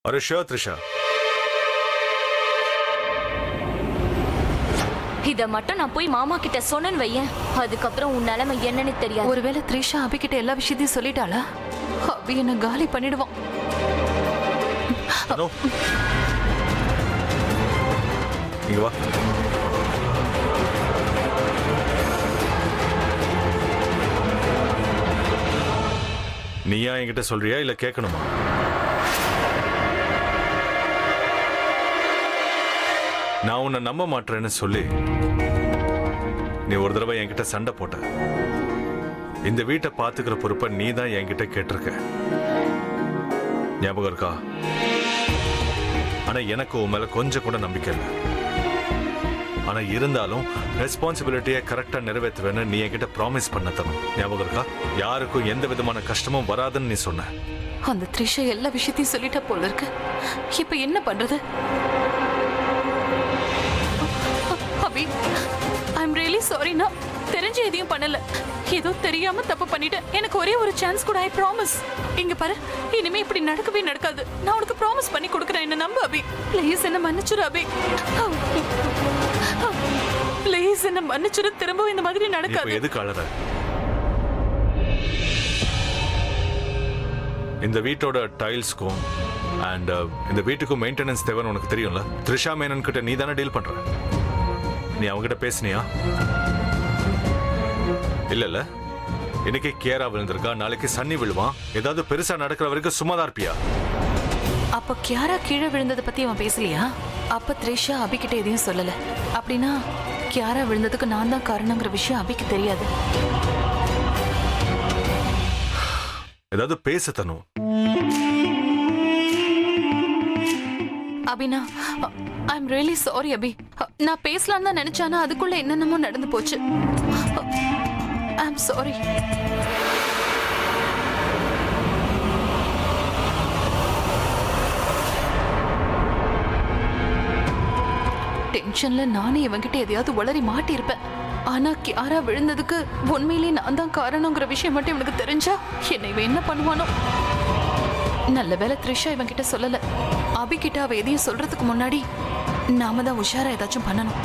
Are you sure, Trisha? இத மட்டும் நான் போய் மாமா கிட்ட சொன்னேன்னு வையேன், அதுக்கப்புறம் உன் நிலைமை என்னன்னு தெரியாது. ஒருவேளை த்ரிஷா அபி கிட்ட எல்லா விஷயத்தையும் சொல்லிட்டாளா? அபி என்ன காலி பண்ணிடுவான். No. இங்க வா. நீயா என்கிட்ட சொல்றியா இல்ல கேட்கணுமா? நான் உன்னை நம்ப மாட்டேன்னு சொல்லி நீ ஒரு தடவை என்கிட்ட சண்டை போட்ட. இந்த வீட்டை பாத்துக்கிற பொறுப்பை நீ தான் என்கிட்ட கேட்டிருக்க. ஞாபகம் இருக்கா? ஆனா எனக்கு உன் மேல கொஞ்சம் கூட நம்பிக்கை இல்லை. ஆனா இருந்தாலும் ரெஸ்பான்சிபிலிட்டியை கரெக்டா நிறைவேற்றுவேன்னு நீ என்கிட்ட ப்ராமிஸ் பண்ண தரும். ஞாபகம் இருக்கா? யாருக்கும் எந்த விதமான கஷ்டமும் வராதுன்னு நீ சொன்ன. அந்த த்ரிஷா எல்லா விஷயத்தையும் சொல்லிட்டா போல இருக்கு. இப்ப என்ன பண்றது? அபி, ஐம் ரியலி சாரி. நான் தெரிஞ்சு எதையும் பண்ணல. ஏதோ தெரியாம தப்பு பண்ணிட்டேன். எனக்கு ஒரே ஒரு சான்ஸ் கூட, ஐ ப்ராமிஸ். இங்க பாரு, இனிமே இப்படி நடக்கவே நடக்காது. நான் உனக்கு ப்ராமிஸ் பண்ணி கொடுக்குறேன். என்ன நம்பு அபி. ப்ளீஸ் என்ன மன்னிச்சிரு அபி. ப்ளீஸ் என்ன மன்னிச்சிரு. திரும்பவும் இந்த மாதிரி நடக்காது. எதுக்கு அழற? இந்த வீட்டோட டைல்ஸ்க்கும் அண்ட் இந்த வீட்டுக்கும் மெயின்டெனன்ஸ் தேவைன்னு உனக்கு தெரியும்ல. த்ரிஷா மேனன் கிட்ட நீ தானே டீல் பண்ற. நீ அவங்ககிட்ட பேசுனியா? இல்ல. இன்னைக்கு கேரா விழுந்திருக்கா, நாளைக்கு சன்னி விழுவான். ஏதாவது பெருசா நடக்கிற வரைக்கும் சும்மாதான் இருப்பியா? அப்ப கியாரா கீழே விழுந்ததை பத்தி அவன் பேசலையா? அப்ப த்ரிஷா அபி கிட்ட எதையும் சொல்லல. அப்படின்னா கியாரா விழுந்ததுக்கு நான் தான் காரணங்கிற விஷயம் அபிக்கு தெரியாது. ஏதாவது பேச தனும். அபினா, ஐம் ரியலி சாரி அபி. நான் பேசலாம் தான் நினைச்சானா அதுக்குள்ள என்னென்னமோ நடந்து போச்சு. I'm sorry. டென்ஷன்ல நானே இவங்கிட்ட எதையாவது உளறி மாட்டியிருப்பேன். ஆனா கியாரா விழுந்ததுக்கு உண்மையிலேயே நான் தான் காரணங்கிற விஷயம் மட்டும் இவனுக்கு தெரிஞ்சா என்னை இவன் என்ன பண்ணுவானோ? நல்ல வேலை த்ரிஷா இவன் கிட்ட சொல்லல. அபி கிட்ட அவ எதையும் சொல்றதுக்கு முன்னாடி நாம தான் உஷாரா ஏதாச்சும் பண்ணணும்.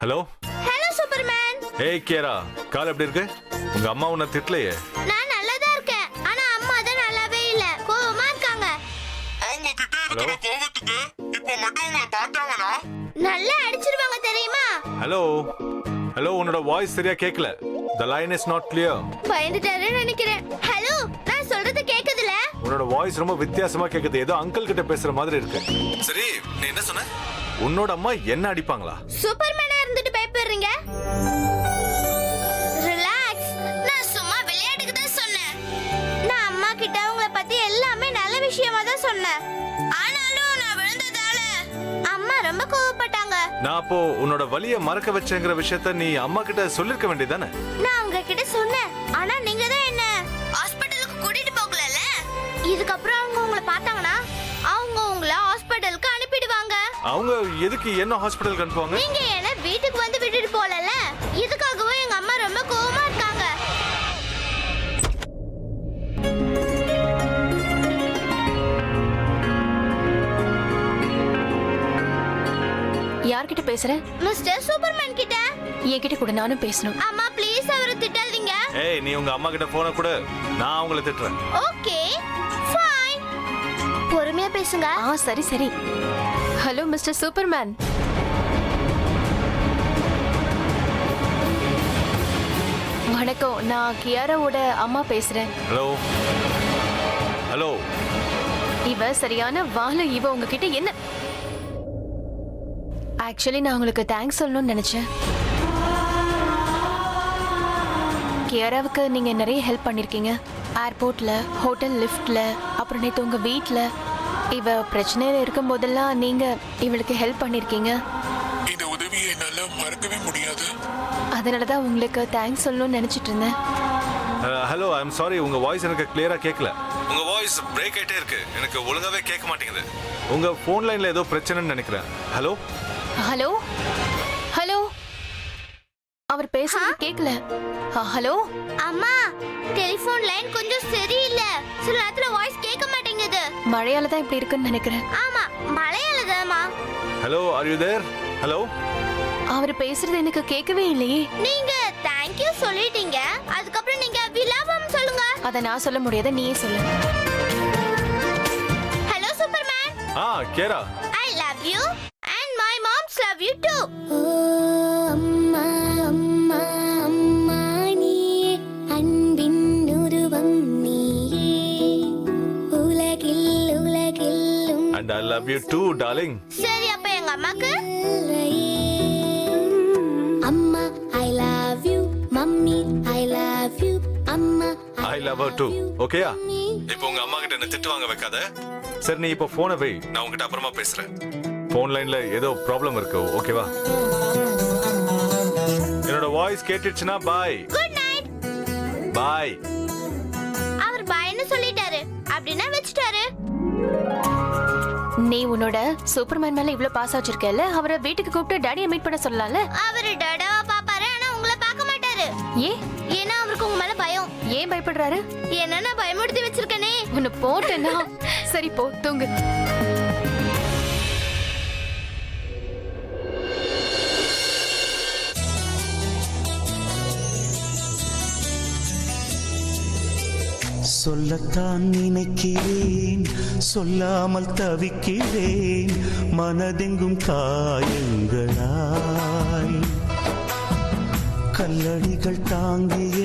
ஹலோ. Hello Superman. ஏய் கேரா, கால் எப்படி இருக்கு? உங்க அம்மா உன்னை திட்டலையே? நான் நல்லா தான் இருக்கேன். ஆனா அம்மா தான் நல்லாவே இல்ல. கோவமா இருக்காங்க. அவங்க கிட்ட இருக்கிற கோவத்துக்கு இப்போ மட்டும் உங்களை பார்த்தாங்கன்னா நல்லா அடிச்சிருவாங்க தெரியுமா? ஹலோ. ஹலோ, உன்னோட வாய்ஸ் சரியா கேட்கல. The line is not clear. பயந்துட்டாருன்னு நினைக்கிறேன். ஹலோ, நான் சொல்றது கேக்குதுல? உன்னோட வாய்ஸ் ரொம்ப வித்தியாசமா கேக்குது. ஏதோ அங்கிள் கிட்ட பேசுற மாதிரி இருக்கு. சரி, நீ என்ன சொன்ன? உன்னோட அம்மா என்ன அடிப்பாங்களா? சூப்பர்மேனா இருந்துட்டு பயப்படுறீங்க? ரிலாக்ஸ். நான் சும்மா விளையாட்டுக்கு தான் சொன்னேன். நான் அம்மா கிட்ட உங்களை பத்தி எல்லாமே நல்ல விஷயமா தான் சொன்னேன். ஆனாலும் நான் விழுந்ததால அம்மா ரொம்ப கோவப்பட்டாங்க. நான் அப்போ உன்னோட வலிய மறக்க வச்சேங்கிற விஷயத்த நீ அம்மா கிட்ட சொல்லிருக்க வேண்டியதானே? நான் உங்ககிட்ட சொன்னேன். ஆனா நீங்க தான் என்ன ஹாஸ்பிடலுக்கு கூட்டிட்டு போகலல. இதுக்கப்புறம் அவங்க உங்களை பார்த்தாங்கன்னா அவங்க உங்களை ஹாஸ்பிடலுக்கு அனுப்பிடுவாங்க. அவங்க எதுக்கு என்ன ஹாஸ்பிடலுக்கு அனுப்புவாங்க? நீங்க என்ன வீட்டுக்கு வந்து விட்டுட்டு போலல. இதுக்காகவே எங்க அம்மா ரொம்ப கோவமா இருக்காங்க. யார்கிட்ட பேசுற? மிஸ்டர் சூப்பர்மேன் கிட்ட. என்கிட்ட கூட நானும் பேசணும். அம்மா ப்ளீஸ் அவரை திட்டாதீங்க. ஏய், நீ உங்க அம்மா கிட்ட போன கூட நான் அவங்கள திட்டுறேன். Okay fine. பொறுமையா பேசுங்க. சரி சரி. Hello mister Superman. வணக்கம், நான் கியாராவோட அம்மா பேசுறேன். ஹலோ. ஹலோ. இவ சரியான வாழ. இவ உங்ககிட்ட என்ன? ஆக்சுவலி நான் உங்களுக்கு தேங்க்ஸ் சொல்லணும்னு நினைச்சேன். கியாராவுக்கு நீங்க நிறைய ஹெல்ப் பண்ணிருக்கீங்க. ஏர்போர்ட்ல, ஹோட்டல் லிஃப்ட்ல, அப்புறம் நேற்று உங்க வீட்டில் இவ பிரச்சனையில இருக்கும் போதெல்லாம் நீங்க இவளுக்கு ஹெல்ப் பண்ணிருக்கீங்க. இந்த உதவியை என்னால மறக்கவே முடியாது. அதனாலதான் உங்களுக்கு தேங்க்ஸ் சொல்லணும்னு நினைச்சிட்டு இருந்தேன். Hello, I am sorry. உங்க வாய்ஸ் எனக்கு கிளியரா கேட்கல. உங்க வாய்ஸ் பிரேக் ஆயிட்டே இருக்கு. எனக்கு ஒழுங்காவே கேட்க மாட்டேங்குது. உங்க போன் லைன்ல ஏதோ பிரச்சனைன்னு நினைக்கிறேன். ஹலோ. ஹலோ. ஹலோ. அவர் பேசுறது கேக்கல. ஹலோ அம்மா, டெலிபோன் லைன் கொஞ்சம் சரியில்லை. சில நேரத்துல வாய்ஸ் கேட்க மாட்டேங்குது. மழையால தான் இப்படி இருக்குன்னு நினைக்கிறேன். ஆமா, மழையாலதாம்மா. Hello, are you there? Hello. அவர் பேசுறது எனக்கு கேட்கவே இல்லையே. நீங்க தேங்க் யூ சொல்லிட்டீங்க. அதுக்கப்புறம் நீங்க விலாபம் சொல்லுங்க. அத நான் சொல்ல முடியாத, நீயே சொல்லு. Hello Superman. Kara. I love you and my moms love you too. And I love you too, darling. சரி, அப்ப எங்க அம்மாக்கு அம்மா I love you, mummy I love you, அம்மா I love her too. ஓகேயா? இப்போ உங்க அம்மா கிட்ட என்ன திட்டு வாங்க வைக்காத. சரி, நீ இப்போ போனை வை. நான் உங்ககிட்ட அப்புறமா பேசுறேன். போன் லைன்ல ஏதோ ப்ராப்ளம் இருக்கு. ஓகேவா? என்னோட வாய்ஸ் கேட்டுச்சுன்னா பாய். Good night. பாய். அவர் பாய்னு சொல்லிட்டாரு. அப்படின்னா வச்சிட்டாரு. நீ உன்னோட சூப்பர்மேன் மேல இவ்ளோ பாஸ் வச்சிருக்கல, அவரை வீட்டுக்கு கூப்பிட்டு டாடியை மீட் பண்ண சொல்லலாம்ல. அவரு டடாவா பாப்பாரு, ஆனா உங்களை பார்க்க மாட்டாரு. ஏன்னா அவருக்கு உங்க மேல பயம். ஏன் பயப்படுறாரு? என்ன நான் பயமுறுத்தி வச்சிருக்கனே. உன்னை போட்டேன்னா சரி, போ தூங்கு. சொல்லத்தான் நினைக்கிறேன், சொல்லாமல் தவிக்கிறேன், மனதெங்கும் காயங்களாய் கல்லடிகள் தாங்கிய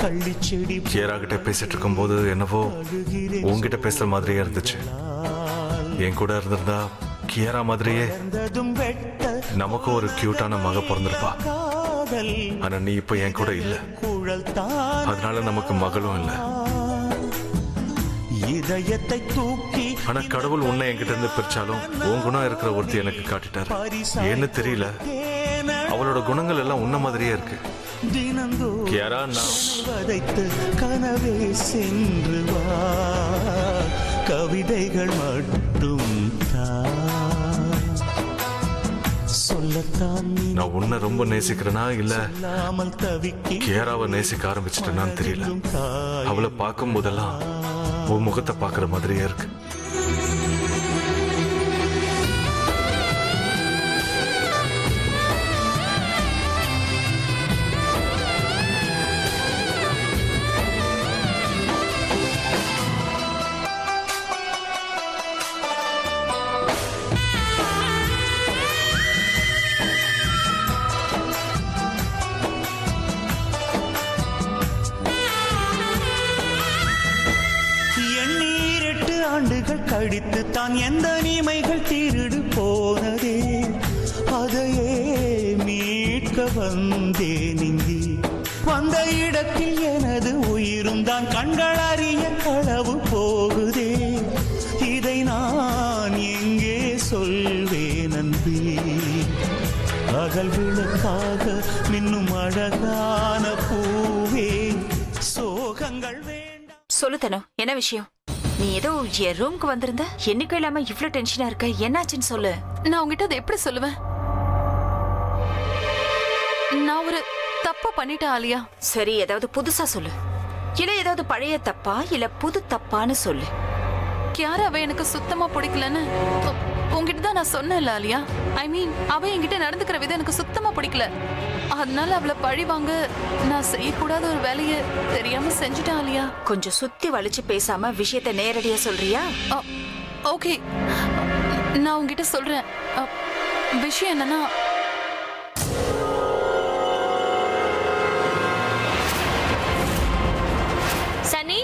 கள்ளிச்செடி கேரா கிட்ட பேசிட்டு இருக்கும்போது என்னவோ உன்கிட்ட பேசுற மாதிரியே இருந்துச்சு. என் கூட இருந்திருந்தா கியரா மாதிரியே நமக்கு ஒரு கியூட்டான மக பிறந்திருப்பா. ஆனா நீ இப்ப என் கூட இல்ல, அதனால நமக்கு மகளும் இல்ல. இதயத்தை தூக்கி ஆனா கடவுள் உன்னை என்கிட்ட இருந்து பிரிச்சாலும் உன் குணம் இருக்கிற ஒருத்தி எனக்கு காட்டிட்டாரு. ஏன்னு தெரியல, அவளோட குணங்கள் எல்லாம் உன்ன மாதிரியே இருக்கு. கியாரா, நான் வதைத்து கனவே சென்று வா, கவிதைகள் மட்டும் சொல்லத்தான் நான் உன்னை ரொம்ப நேசிக்கிறேனா இல்ல தவிக்க கியாராவை நேசிக்க ஆரம்பிச்சிட்டேனான்னு தெரியல. அவளை பார்க்கும் போதெல்லாம் உன் முகத்தை பார்க்குற மாதிரியே இருக்கு. ஆண்டுகள் கழித்து தான் எந்த நீமைகள் திருடு போனதே, அதையே மீட்க வந்தேன் இங்கே. வந்த இடத்தில் எனது உயிரும் தான் கண்கள் அறிய களவு போகுதே, இதை நான் எங்கே சொல்வேன் அன்பே. அகல் விளக்காக மின்னும் அழகான பூவே, சோகங்கள் வேண்டாம். சொல்லு தனு, என்ன விஷயம்? நீ ஏதோ என் ரூம்க்கு வந்திருந்த, என்னைக்கும் இல்லாம இவ்ளோ டென்ஷனா இருக்க, என்னாச்சுன்னு சொல்லு. நான் உங்ககிட்ட அதை எப்படி சொல்லுவேன்? நான் ஒரு தப்பு பண்ணிட்டேன் ஆலியா. சரி, ஏதாவது புதுசா சொல்லு. இல்ல ஏதாவது பழைய தப்பா இல்ல புது தப்பான்னு சொல்லு. கியாராவை எனக்கு சுத்தமா பிடிக்கலன்னு உங்ககிட்ட தான் நான் சொன்னேன்ல ஆலியா. ஐ மீன், அவ என்கிட்ட நடந்துக்கிற விதம் எனக்கு சுத்தமா பிடிக்கல. அதனால அவளை பழி வாங்க நான் செய்யக்கூடாத ஒரு வேலையை தெரியாம செஞ்சுட்டேன் ஆலியா. கொஞ்சம் சுத்தி வலிச்சு பேசாம விஷயத்தை நேரடியா சொல்றியா? ஓகே, நான் உங்ககிட்ட சொல்றேன். விஷயம் என்னன்னா, சனி,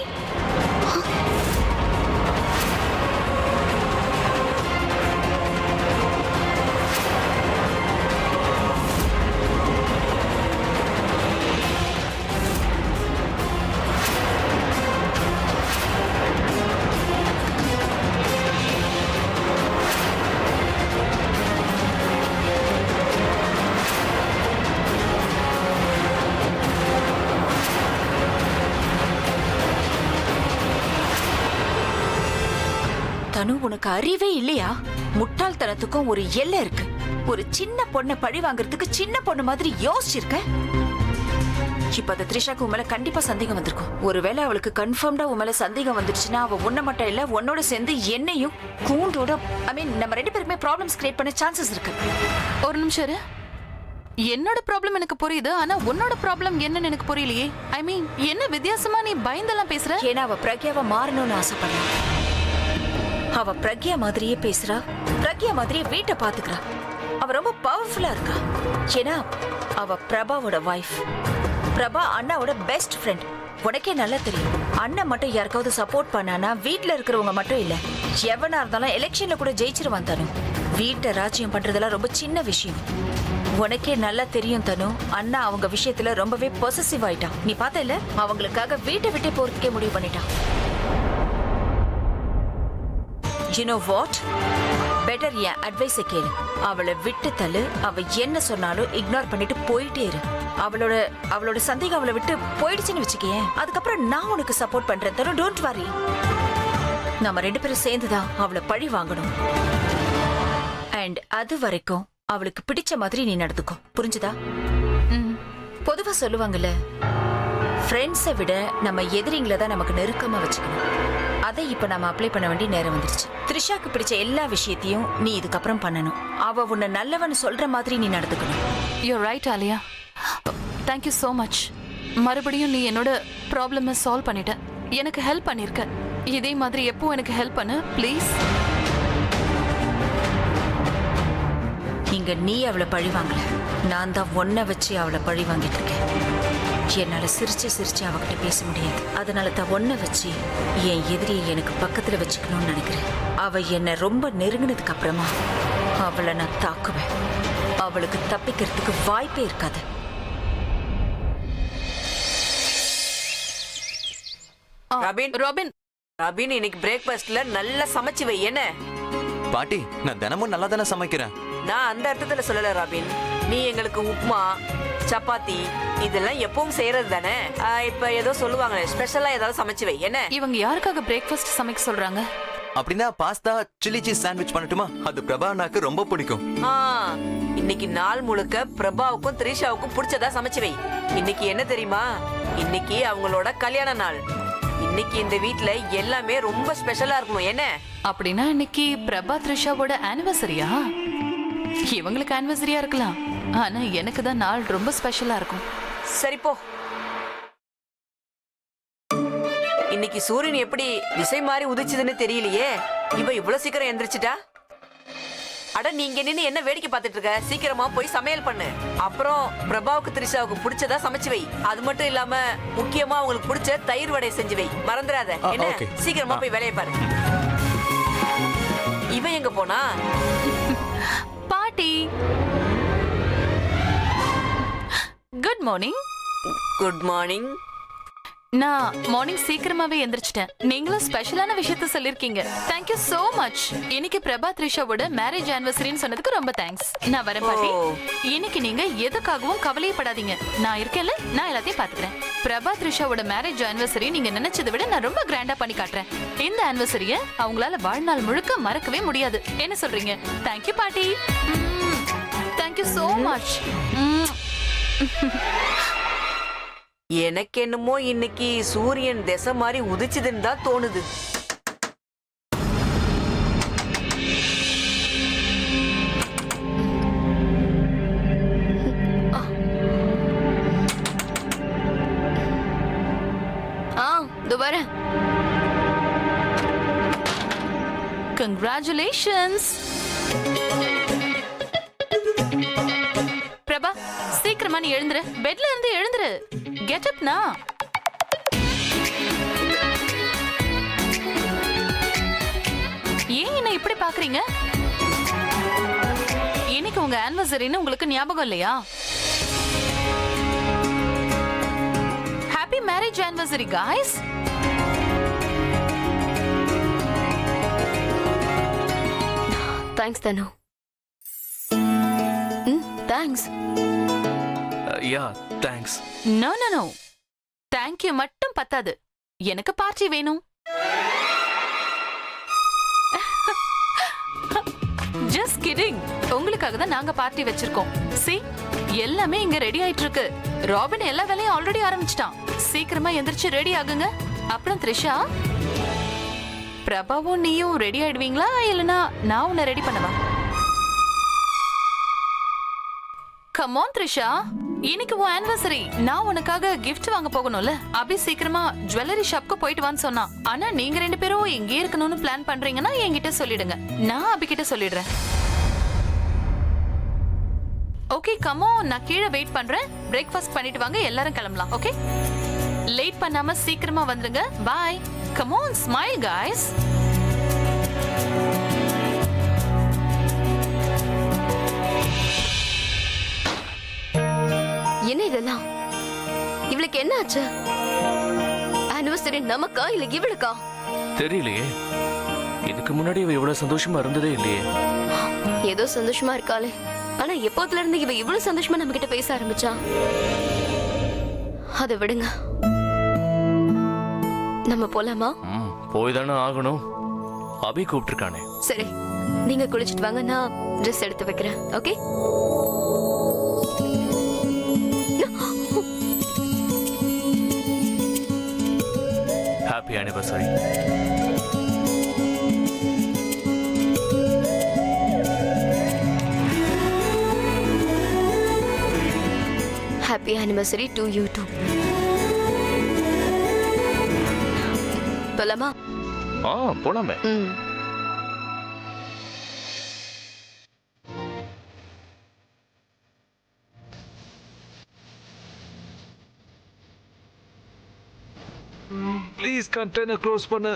தனு, உனக்கு அறிவே இல்லையா? முட்டாள்தனத்துக்கும் ஒரு எல்லை இருக்கு. ஒரு சின்ன பொண்ணை பழி வாங்குறதுக்கு சின்ன பொண்ணு மாதிரி யோசிச்சிருக்க. இப்ப அந்த த்ரிஷாக்கு உன் மேல கண்டிப்பா சந்தேகம் வந்திருக்கும். ஒருவேளை அவளுக்கு கன்ஃபார்ம்டா உன் மேல சந்தேகம் வந்துடுச்சுன்னா அவ உன்ன மட்டும் இல்ல உன்னோட சேர்ந்து என்னையும் கூண்டோட நம்ம 2 பேருமே ப்ராப்ளம்ஸ் கிரியேட் பண்ண சான்சஸ் இருக்கு. ஒரு நிமிஷம் இரு. என்னோட ப்ராப்ளம் எனக்கு புரியுது, ஆனா உன்னோட ப்ராப்ளம் என்னன்னு எனக்கு புரியலையே. ஐ மீன் என்ன வித்தியாசமா நீ பயந்தெல்லாம் பேசுற? ஏன்னா அவ பிரக்யாவை மாறணும்னு ஆசைப்படுறா. அவ பிரக்யா மாதிரியே பேசுறா, பிரக்யா மாதிரியே வீட்டை பாத்துக்கிறா. அவ ரொம்ப பவர்ஃபுல்லா இருக்கா. ஏன்னா அவ பிரபாவோட வைஃப். பிரபா அண்ணாவோட பெஸ்ட் ஃப்ரெண்ட். உனக்கே நல்லா தெரியும். அண்ணன் மட்டும் யாருக்காவது சப்போர்ட் பண்ணானா வீட்டுல இருக்கிறவங்க மட்டும் இல்ல, எவனா இருந்தாலும் எலெக்ஷன்ல கூட ஜெயிச்சிருவான் தனு. வீட்டை ராஜ்யம் பண்றதெல்லாம் ரொம்ப சின்ன விஷயம். உனக்கே நல்லா தெரியும் தனு. அண்ணா அவங்க விஷயத்துல ரொம்பவே பொசசிவ் ஆயிட்டான். நீ பார்த்த இல்ல, அவங்களுக்காக வீட்டை விட்டே போறதுக்கே முடிவு பண்ணிட்டான். You know what? பெட்டர் என் அட்வைஸை கேளு. அவளை விட்டு தள்ளு. அவ என்ன சொன்னாலும் இக்னோர் பண்ணிட்டு போயிட்டே இரு. அவளோட சந்தேகம் அவளை விட்டு போயிடுச்சுன்னு வச்சுக்கேன், அதுக்கப்புறம் நான் உனக்கு சப்போர்ட் பண்றேன் தரும். Don't worry. நம்ம 2 பேரும் சேர்ந்துதான் அவளை பழி வாங்கணும். அண்ட் அது வரைக்கும் அவளுக்கு பிடிச்ச மாதிரி நீ நடந்துக்கோ. புரிஞ்சுதா? பொதுவா சொல்லுவாங்கல்ல, ஃப்ரெண்ட்ஸை விட நம்ம எதிரிங்களை தான் நமக்கு நெருக்கமா வச்சுக்கணும். அதை இப்ப நாம அப்ளை பண்ண வேண்டிய நேரம் வந்துருச்சு. த்ரிஷாக்கு பிடிச்ச எல்லா விஷயத்தையும் நீ இதுக்கப்புறம் பண்ணணும். அவ உன்னை நல்லவன்னு சொல்ற மாதிரி நீ நடந்துக்கணும். You right Alia. Thank you so much. மறுபடியும் நீ என்னோட ப்ராப்ளமை சால்வ் பண்ணிட்ட. எனக்கு ஹெல்ப் பண்ணிருக்க. இதே மாதிரி எப்போ எனக்கு ஹெல்ப் பண்ணு ப்ளீஸ். இங்க நீ அவளை பழி வாங்கல, நான் தான் ஒன்ன வச்சு அவளை பழி வாங்கிட்டு இருக்கேன். என்னால சிரிச்சு அவகிட்ட பேச முடியாது. அதனால தான் ஒன்ன வச்சு என் எதிரியை எனக்கு பக்கத்துல வச்சுக்கணும்னு நினைக்கிறேன். அவ என்ன ரொம்ப நெருங்கினதுக்கு அப்புறமா அவளை நான் தாக்குவேன். அவளுக்கு தப்பிக்கிறதுக்கு வாய்ப்பே இருக்காது. ராபின் இன்னைக்கு பிரேக்ஃபாஸ்ட்ல நல்லா சமைச்சு வை. என்ன பாட்டி, நான் தினமும் நல்லா தானே சமைக்கிறேன். நான் அந்த அர்த்தத்துல சொல்லல ராபின். நீ எங்களுக்கு உப்புமா, சப்பாத்தி இதெல்லாம் எப்பவும் செய்யறது தானே. இப்ப ஏதோ சொல்லுவாங்களே, ஸ்பெஷலா ஏதாவது சமைச்சு வை. என்ன இவங்க யாருக்காக பிரேக்ஃபாஸ்ட் சமைக்க சொல்றாங்க? அப்படின்னா பாஸ்தா சில்லி சீஸ் சாண்ட்விச் பண்ணட்டுமா? அது பிரபா அண்ணாக்கு ரொம்ப பிடிக்கும். இன்னைக்கு நாள் முழுக்க பிரபாவுக்கும் த்ரிஷாவுக்கும் பிடிச்சதா சமைச்சு வை. இன்னைக்கு என்ன தெரியுமா? இன்னைக்கு அவங்களோட கல்யாண நாள். இன்னைக்கு இந்த வீட்ல எல்லாமே ரொம்ப ஸ்பெஷலா இருக்கணும். என்ன அப்படின்னா இன்னைக்கு பிரபா த்ரிஷாவோட ஆனிவர்சரியா? இவங்களுக்கு ஆனிவர்சரியா இருக்கலாம், ஆனா எனக்கு தான் நாள் ரொம்ப ஸ்பெஷலா இருக்கும். சரி போ. இன்னைக்கு சூரியன் எப்படி திசை மாறி உதிச்சதுன்னு தெரியலையே. இவ இவ்வளவு சீக்கிரம் எந்திரிச்சிட்டா. அட நீங்க நின்னு என்ன வேடிக்கை பார்த்துட்டு இருக்க? சீக்கிரமா போய் சமையல் பண்ணு. அப்புறம் பிரபாவுக்கு த்ரிஷாவுக்கு பிடிச்சதா சமைச்சு வை. அது மட்டும் இல்லாம முக்கியமா அவங்களுக்கு பிடிச்ச தயிர் வடை செஞ்சு வை. மறந்துடாத. என்ன சீக்கிரமா போய் வேலையை பாரு. இவன் எங்க போனா? பாட்டி, குட் மார்னிங். Good morning. நான் மார்னிங் சீக்கிரமாவே எந்திரிச்சிட்டேன். நீங்களும் ஸ்பெஷலான விஷயத்த சொல்லிருக்கீங்க. Thank you so much. இன்னைக்கு பிரபா த்ரிஷாவோட மேரேஜ் ஆனிவர்சரின்னு சொன்னதுக்கு ரொம்ப தேங்க்ஸ். நான் வரேன் பாட்டி. இன்னைக்கு நீங்க எதுக்காகவும் கவலையப்படாதீங்க. நான் இருக்கேன்ல, நான் எல்லாத்தையும் பாத்துக்கிறேன். பிரபா த்ரிஷாவோட மேரேஜ் ஆனிவர்சரி நீங்க நினைச்சதை விட நான் ரொம்ப கிராண்டா பண்ணி காட்டுறேன். இந்த ஆனிவர்சரிய அவங்களால வாழ்நாள் முழுக்க மறக்கவே முடியாது. என்ன சொல்றீங்க? தேங்க்யூ பாட்டி. Thank you so much. எனக்கு என்னமோ இன்னைக்கு சூரியன் திசை மாதிரி உதிச்சதுன்னு தான் தோணுது. வரேன். Congratulations. பிரபா, சீக்கிரமா நீ எழுந்துரு. பெட்ல இருந்து எழுந்துரு. கெட் அப் நா. ஏன் என்ன இப்படி பாக்குறீங்க? இன்னைக்கு உங்க ஆனிவர்சரின்னு உங்களுக்கு ஞாபகம் இல்லையா? Happy marriage anniversary guys. Thanks Tanu. Thanks. Yeah thanks. No no no, thank you மட்டும் பத்தாது, எனக்கு பார்ட்டி வேணும். Just kidding. உங்களுக்காக தான் நாங்க பார்ட்டி வச்சிருக்கோம். See, எல்லாமே இங்க ரெடி ஆயிட்டு இருக்கு. ராபின் எல்லா வேலையும் ஆல்ரெடி ஆரம்பிச்சிட்டான். சீக்கிரமா எந்திரிச்சு ரெடி ஆகுங்க. அப்புறம் த்ரிஷா, பிரபாவும் நீயும் ரெடி ஆயிடுவீங்களா இல்லனா நான் உன்னை ரெடி பண்ணவா? கம் ஆன் த்ரிஷா, இன்னைக்கு உன் ஆனிவர்சரி. நான் உனக்காக gift வாங்க போகணும்ல. அபி சீக்கிரமா ஜுவல்லரி ஷாப்க்கு போயிட்டு வான்னு சொன்னான். ஆனா நீங்க 2 பேரும் இங்கே இருக்கணும்னு பிளான் பண்றீங்கன்னா என்கிட்ட சொல்லிடுங்க. நான் அபி கிட்ட சொல்லிடுறேன். ஓகே கம் ஆன், நான் கீழே வெயிட் பண்றேன். பிரேக்ஃபாஸ்ட் பண்ணிட்டு வாங்க, எல்லாரும் கிளம்பலாம். ஓகே, லேட் பண்ணாம சீக்கிரமா வந்துருங்க. Bye. Come on, smile guys. என்ன இதெல்லாம்? இவளுக்கு என்ன ஆச்சு? ஆனிவர்சரி நமக்கா இல்ல இவளுக்கா? தெரியலையே. இதுக்கு முன்னாடி இவ இவ்வளவு சந்தோஷமா இருந்ததே இல்லையே. ஏதோ சந்தோஷமா இருக்காளே. ஆனா எப்போதுல இருந்து இவ இவ்வளவு சந்தோஷமா நம்ம கிட்ட பேச ஆரம்பிச்சா? அதை விடுங்க, நம்ம போலாமா? போய் தானே ஆகணும். அபி கூப்பிட்டுருக்கானே. சரி, நீங்க குளிச்சிட்டு வாங்க, நான் ட்ரெஸ் எடுத்து வைக்கிறேன். Okay? Happy anniversary. Happy anniversary to you too. போலாமா? போலாமே. ப்ளீஸ் கண்டெய்னர் க்ளோஸ் பண்ணு.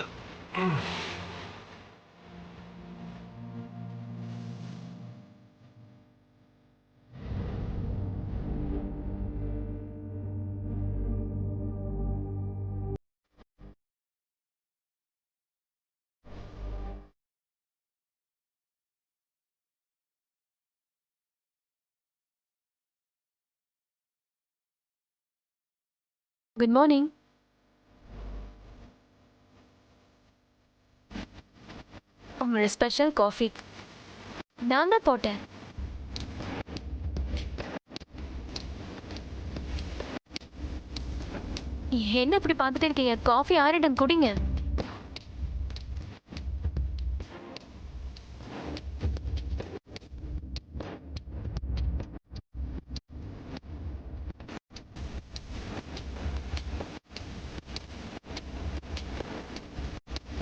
Good morning. உங்களோட ஸ்பெஷல் காஃபி நான் தான் போட்டேன். என்ன இப்படி பார்த்துட்டு இருக்கீங்க? காஃபி ஆறிடம் குடிங்க.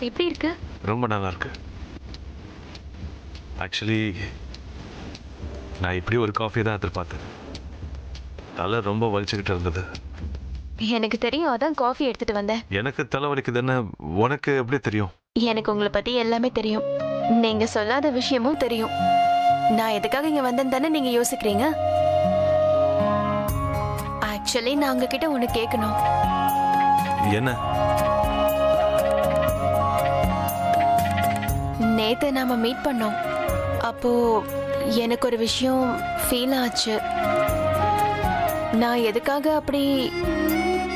எப்படி இருக்கு? ரொம்ப நல்லா இருக்கு. ஆக்சுவலி நான் இப்படி ஒரு காஃபி தான் எதிர்பார்த்தேன். தலை ரொம்ப வலிச்சுக்கிட்டு இருந்தது. எனக்கு தெரியும், அதான் காஃபி எடுத்துட்டு வந்தேன். எனக்கு தலை வலிக்குதுன்னு உனக்கு எப்படி தெரியும்? எனக்கு உங்களை பத்தி எல்லாமே தெரியும். நீங்க சொல்லாத விஷயமும் தெரியும். நான் எதுக்காக இங்க வந்தேன்னு தானே நீங்க யோசிக்கிறீங்க. ஆக்சுவலி நான் உங்ககிட்ட ஒண்ணு கேட்கணும். என்ன? நேத்து நாம மீட் பண்ணோம். அப்போ எனக்கு ஒரு விஷயம் ஃபீல் ஆச்சு. நான் எதுக்காக அப்படி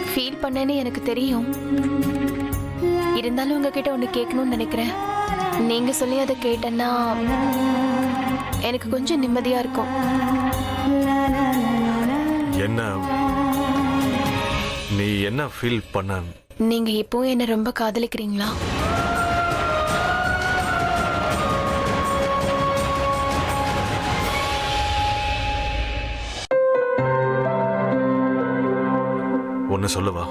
ஃபீல் பண்ணேன்னு எனக்கு தெரியும். இருந்தாலும் உங்ககிட்ட ஒன்று கேட்கணும்னு நினைக்கிறேன். நீங்க சொல்லி அதை கேட்டேன்னா எனக்கு கொஞ்சம் நிம்மதியா இருக்கும். என்ன? நீ என்ன ஃபீல் பண்ண? நீங்க இப்போ என்ன ரொம்ப காதலிக்கிறீங்களா? ஒன்னு சொல்லவா?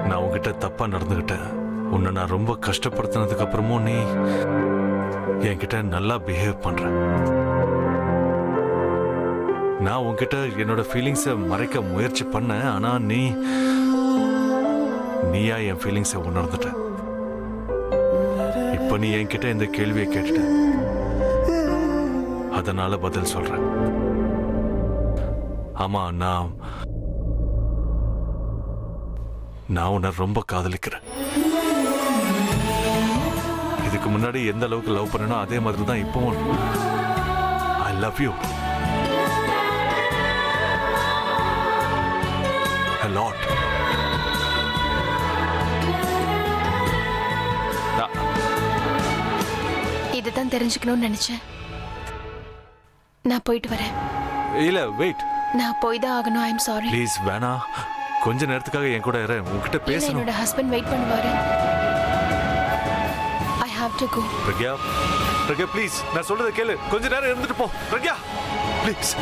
நான் உன்கிட்ட தப்பா நடந்துகிட்டேன். உன்னை நான் ரொம்ப கஷ்டப்படுத்தினதுக்கு அப்புறமும் நீ என்கிட்ட நல்லா பிஹேவ் பண்ற. நான் உன்கிட்ட என்னோட ஃபீலிங்ஸை மறைக்க முயற்சி பண்ணேன். ஆனா நீயா என் ஃபீலிங்ஸை உணர்ந்துட்ட. இப்ப நீ என்கிட்ட இந்த கேள்வியை கேட்டுட்ட. அதனால பதில் சொல்றேன். ஆமா, நான் உன்னை ரொம்ப காதலிக்கிறேன். இதுக்கு முன்னாடி எந்த அளவுக்கு லவ் பண்ணனோ அதே மாதிரி தான் இப்பவும். I love you a lot. இதுதான் தெரிஞ்சுக்கணும்னு நினைச்சேன். நான் போயிட்டு வரேன். இல்ல வெயிட், நான் போய் தான் ஆகணும். I am sorry. ப்ளீஸ் வேணா, கொஞ்ச நேரத்துக்காக என் கூட இரு, உன்கிட்ட இல்ல, பேசணும். என்னோட ஹஸ்பண்ட் வெயிட் பண்ணுவாரு. I have to go. Pragya, Pragya please, நான் சொல்றதை கேளு, கொஞ்ச நேரம் இருந்துட்டு போ பிரக்யா ப்ளீஸ்.